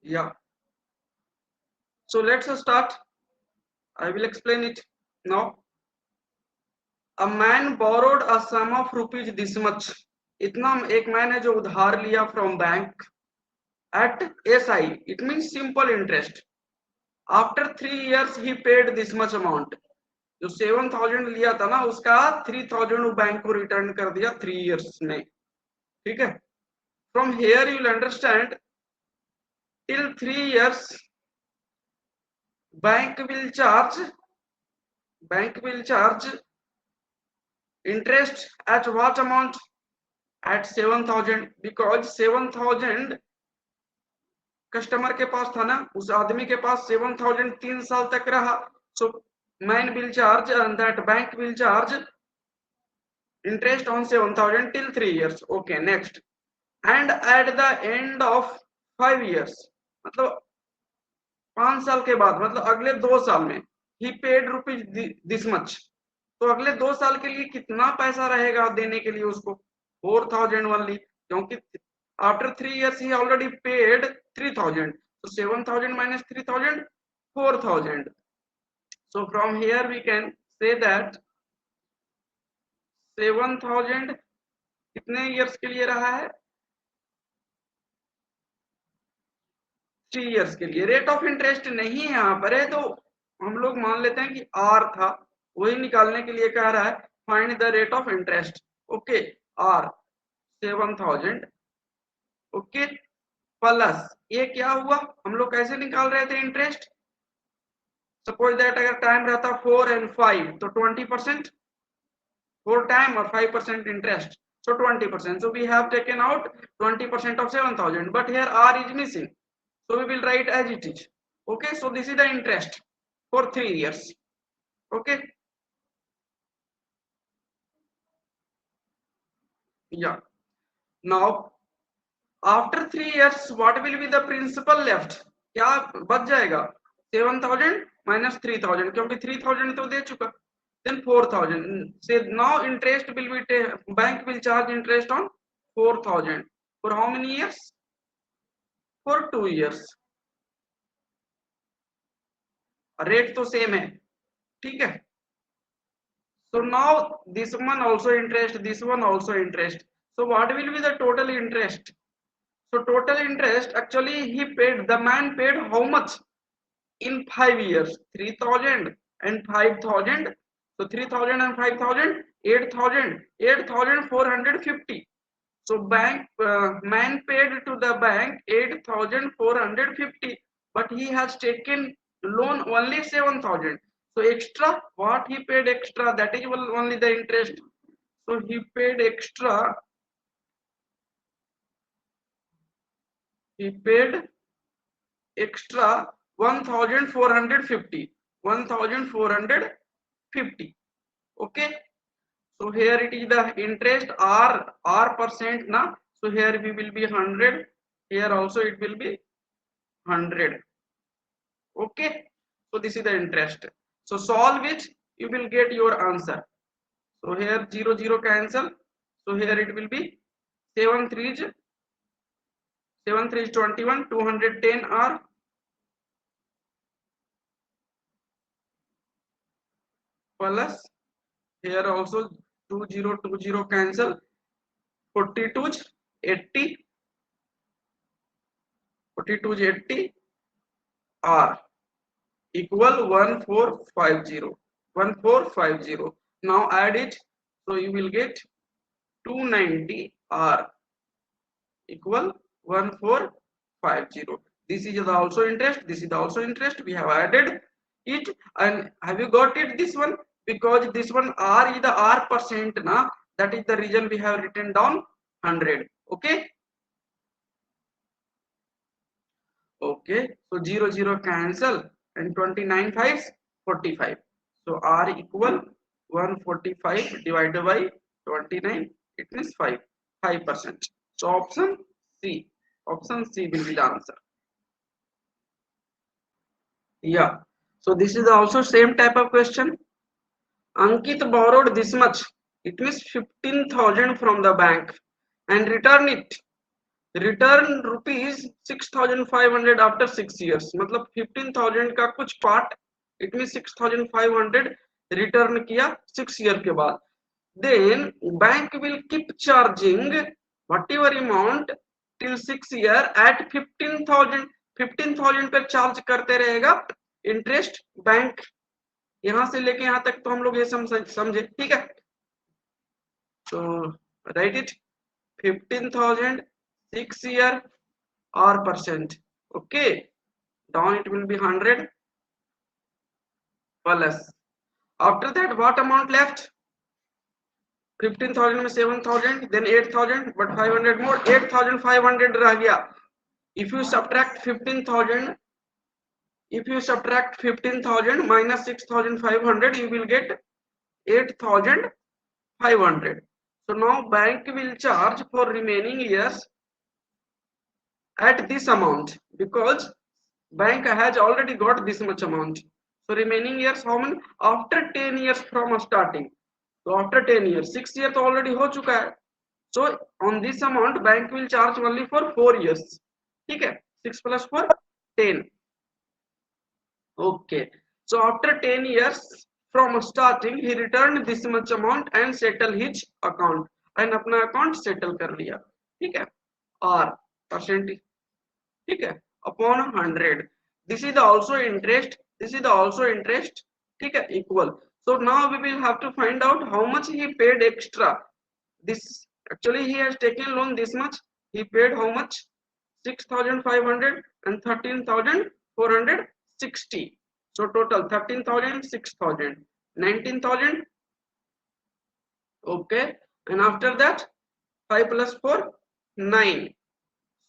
Yeah. So let's start. I will explain it now. A man borrowed a sum of rupees this much. इतना एक man है जो उधार लिया from bank at SI. It means simple interest. After 3 years he paid this much amount. जो 7,000 लिया था ना उसका 3,000 वो बैंक को रिटर्न कर दिया 3 years में. ठीक है. From here you will understand till 3 years bank will charge interest at what amount? At 7,000, because 7,000 customer के पास था ना, उस आदमी के पास 7,000 3 साल तक रहा. So man will charge and that bank will charge interest on 7,000 till 3 years. Okay, next. And at the end of 5 years, मतलब 5 साल के बाद, मतलब अगले 2 साल में he paid rupees this much. तो अगले 2 साल के लिए कितना पैसा रहेगा देने के लिए उसको? 4,000 only, क्योंकि after 3 years he already paid 3,000. So 7,000 minus 3,000, 4,000. So from here we can say that 7,000 कितने years के लिए रहा है? 3 years के लिए. रेट ऑफ इंटरेस्ट नहीं है यहाँ पर है, तो हम लोग मान लेते हैं कि आर था, वही निकालने के लिए कह रहा है find the rate of interest. Okay, R 7,000. Okay, plus ये क्या हुआ, हम लोग कैसे निकाल रहे थे इंटरेस्ट? सपोज दैट अगर टाइम रहता 4 and 5 तो 20% 4 टाइम और 5% interest, so 20%. So we have taken out 20% of 7,000, but here r is missing, so we will write as it is. Okay, so this is the interest for 3 years. Okay, yeah. Now after 3 years what will be the principal left? क्या बच जाएगा? 7,000 minus 3,000, क्योंकि 3,000 तो दे चुका. Then 4,000. Say now interest will be bank will charge interest on 4,000 for how many years? For 2 years. Rate तो same है. ठीक है. So now this one also interest, this one also interest. So what will be the total interest? So total interest actually he paid, the man paid how much in 5 years? 3,000 and 5,000. So 3,000 and 5,000, 8,000, 8,450. So bank man paid to the bank 8,450, but he has taken loan only 7,000. So extra, what he paid extra, that is only the interest. So he paid extra. He paid extra 1,450. 1,450. Okay. So here it is the interest r percent na. So here we will be 100. Here also it will be 100. Okay. So this is the interest. So solve it, you will get your answer. So here 0 0 cancel. So here it will be 7 3 is 21, 210 r plus here also 2 0 2 0 cancel. 42 is 80. 42 is 80 r equal 1450. 1450. Now add it, so you will get 290 r equal 1450. This is also interest, this is also interest. We have added it, and have you got it, this one? Because this one r is the r percent na, that is the reason we have written down 100. Okay. Okay, so 0 0 cancel and 29 5s 45. So r equal 145 divided by 29, it means 5%. So option C will be the answer. Yeah, so this is also same type of question. Ankit borrowed this much, it means 15,000 from the bank and return it. Return rupees 6,500 after 6 years, मतलब 15,000 का कुछ part, it mean 6,500 return किया 6 year के बाद. Then bank will keep charging whatever amount till 6 year at 15,000. 15,000 पर charge करते रहेगा interest bank. यहां से लेके यहां तक तो हम लोग ये समझे, ठीक है. तो right it 15,000 6 year or percent. Okay, down it will be 100 plus. After that what amount left? 15,000 में 7,000, then 8,000, but 500 more, 8,500 रह गया. If you subtract 15,000, if you subtract 15,000 minus 6,500, you will get 8,500. So now bank will charge for remaining years at this amount because bank has already got this much amount. So remaining years how many? After 10 years from starting. So after 10 years, 6 year तो already हो चुका है. So on this amount bank will charge only for 4 years. ठीक है, 6 plus 4 10. Okay, so after 10 years from starting he returned this much amount and settle his account and अपना account settle कर लिया. ठीक है, और percentage, ठीक है, upon 100. This is the also interest, this is the also interest, ठीक है, equal. So now we will have to find out how much he paid extra. This actually he has taken loan this much, he paid how much? 6,500 and 13,460. So total 13,000, 6,000, 19,000. Okay, and after that 5 plus 4 9.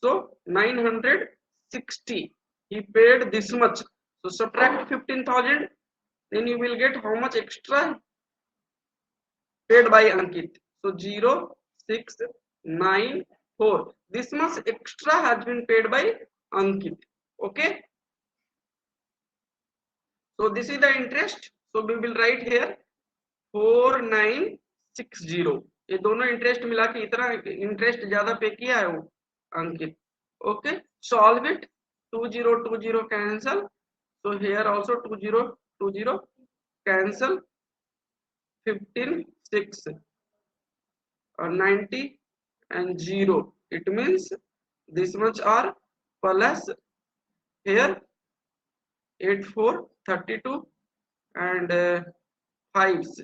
So 960. He paid this much. So subtract 15,000. Then you will get how much extra paid by Ankit. So 0, 6, 9, 4. This much extra has been paid by Ankit. Okay. So this is the interest. So we will write here 4960. ये दोनों interest मिला के इतना interest ज्यादा पे किया है वो Ankit. Okay, solve it. 2020 cancel. So here also 2020 cancel. 15 6 or 90 and 0. It means this much are plus here 8 4 32 and 5s.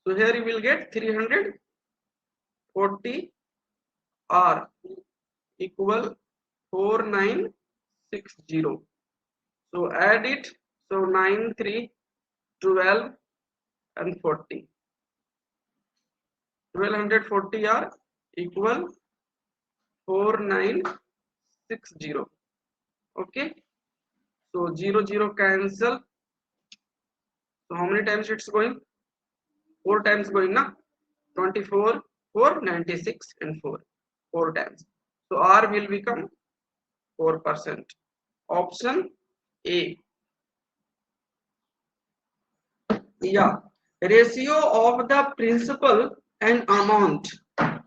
So here you will get 340 R equal 4960. So add it. So 9 3 12 and 40. 1240 R equal 4960. Okay, so 0 0 cancel. So how many times it's going? 4 times going na. 24 4 96 and 4 times. So R will become 4%. Option A. Yeah, ratio of the principal and amount.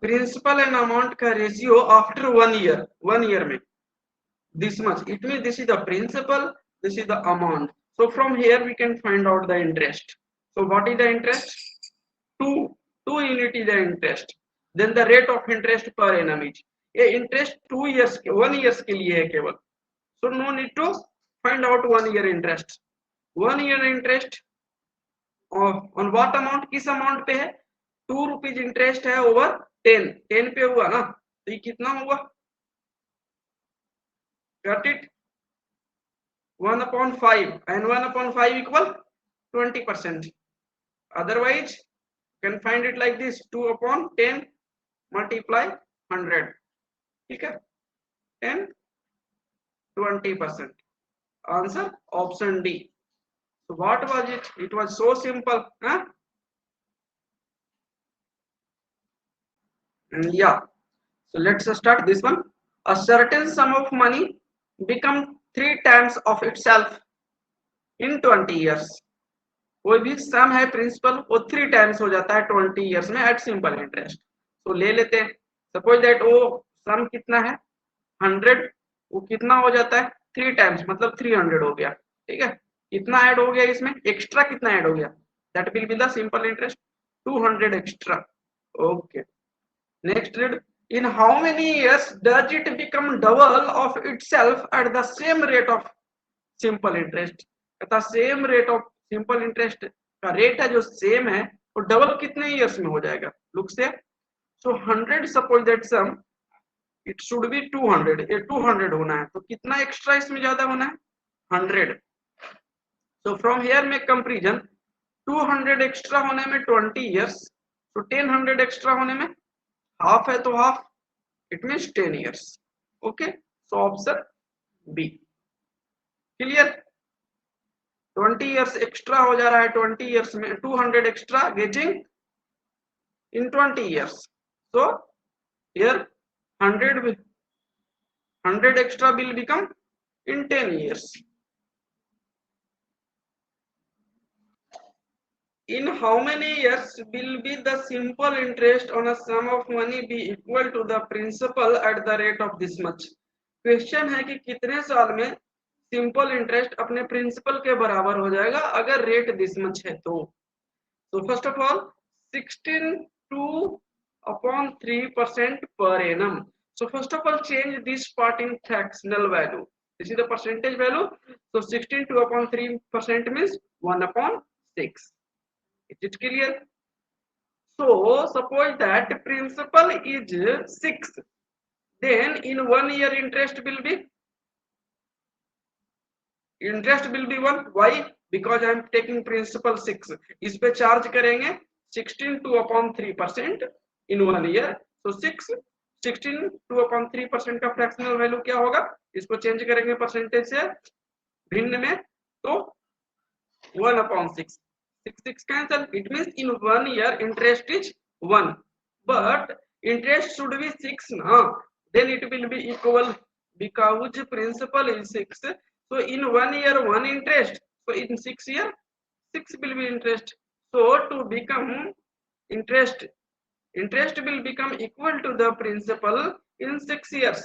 Principal and amount का ratio after 1 year. 1 year में this much. It means this is the principal, this is the amount. So from here we can find out the interest. So what is the interest? 2 unit is the interest. Then the rate of interest per annum is. ये interest 2 years के 1 years के लिए है केवल. So no need to find out 1 year interest. 1 year interest on what amount? किस amount पे है? 2 rupees interest है over 10. 10 पे हुआ ना, तो ये कितना हुआ? Got it? 1/5 and 1/5 equal 20%. Otherwise you can find it like this: 2/10 multiply 100. ठीक है, 10 20%. Answer option D. So what was it? It was so simple, huh? Yeah, so let's start this one. A certain sum of money become 3 times of itself in 20 years. कोई भी सम है principal वो 3 times हो जाता है 20 years में eight simple interest. तो ले लेते हैं। सपोज दैट वो सम कितना है 100, वो कितना हो जाता है 3 टाइम्स, मतलब 300 हो गया। ठीक है, कितना ऐड हो गया इसमें, एक्स्ट्रा कितना ऐड हो गया, that will be the simple interest 200 extra. Okay, next read, in how many years does it become double of itself at the same rate of simple interest। तथा same rate of simple interest का rate है जो same है, वो double कितने years में हो जाएगा, लुक से। So 100 suppose that sum it should be 200, ये 200 होना है, तो कितना एक्स्ट्रा इसमें ज्यादा होना है 100। So from here make comparison, 200 extra होने में 20 इयर्स, तो 10 एक्स्ट्रा होने में हाफ है तो half, it means 10 years. Okay, so option B clear. 20 years extra हो जा रहा है, 20 इयर्स में 200 extra getting in 20 years. So here 100 extra will become in 10 years। In how many years will be the simple interest on a sum of money be equal to the principal at the rate of this much। Question है कि कितने साल में simple interest अपने principal के बराबर हो जाएगा अगर रेट दिस मच है तो। तो first of all 16.2/3% per annum। So first of all change this part in fractional value, this is the percentage value। So 16.2/3% means 1/6। Is it clear? So suppose that principal is 6, then in 1 year interest will be 1। why? Because I am taking principal 6, इस पे charge करेंगे 16.2/3% in 1 year। so 16.2/3% का fractional value क्या होगा, इसको change करेंगे percentage से भिन्न में, तो 1/6, 6 cancel, it means in 1 year interest is 1, but interest should be 6 now, then it will be equal because principal is 6। so in 1 year 1 interest, so in 6 year 6 will be interest। so to become interest will become equal to the principal in 6 years।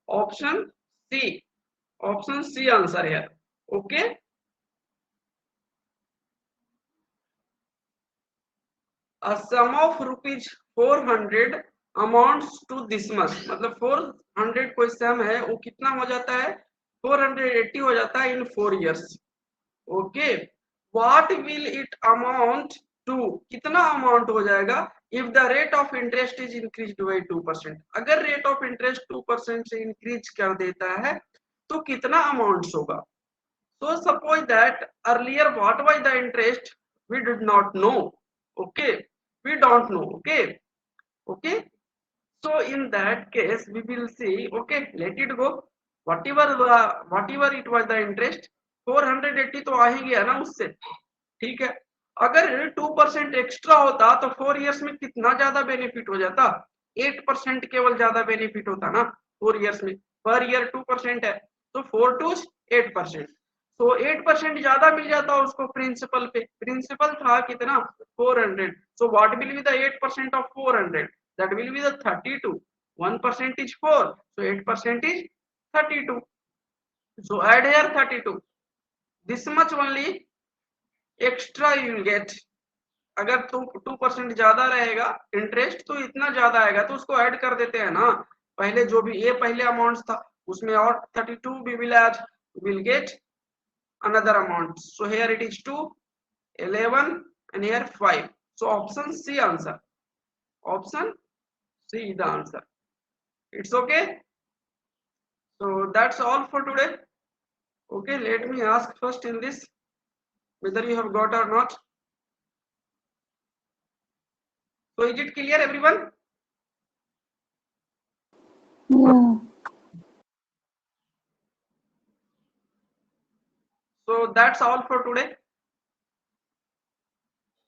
option C, option C answer here। okay, a sum of rupees 400 amounts to this much, मतलब 400 कोई सम है वो कितना हो जाता है 480 हो जाता है in 4 years। Okay, what will it amount to, कितना अमाउंट हो जाएगा if the rate of interest is increased by 2%। अगर रेट ऑफ इंटरेस्ट 2% से इंक्रीज कर देता है तो कितना अमाउंट होगा। so suppose that earlier what was the interest we did not know। okay, we don't know। okay, okay, so in that case we will see, okay, let it go, whatever it was the interest 480 तो आ ही गया ना उससे। ठीक है, अगर 2% extra होता तो 4 years में कितना ज्यादा बेनिफिट हो जाता, 8% केवल ज्यादा बेनिफिट होता ना 4 इयर्स में, पर ईयर 2% है तो 4 to 8%, तो 8% ज्यादा मिल जाता उसको प्रिंसिपल पे। प्रिंसिपल था कितना 400, so what will be the 8% of 400, that will be the 32। 1% is 4, so 8% is 32, so add here 32, this much only extra you will get। अगर 2% ज्यादा रहेगा इंटरेस्ट तो इतना ज्यादा आएगा, तो उसको ऐड कर देते हैं ना, पहले जो भी ये पहले अमाउंट था उसमें और 32 we will add, will get another amount। so here it is 2, 11 and here 5, so option C answer, option C is the answer। it's okay, so that's all for today। okay, let me ask first in this whether you have got or not। so is it clear everyone? Yeah. so that's all for today।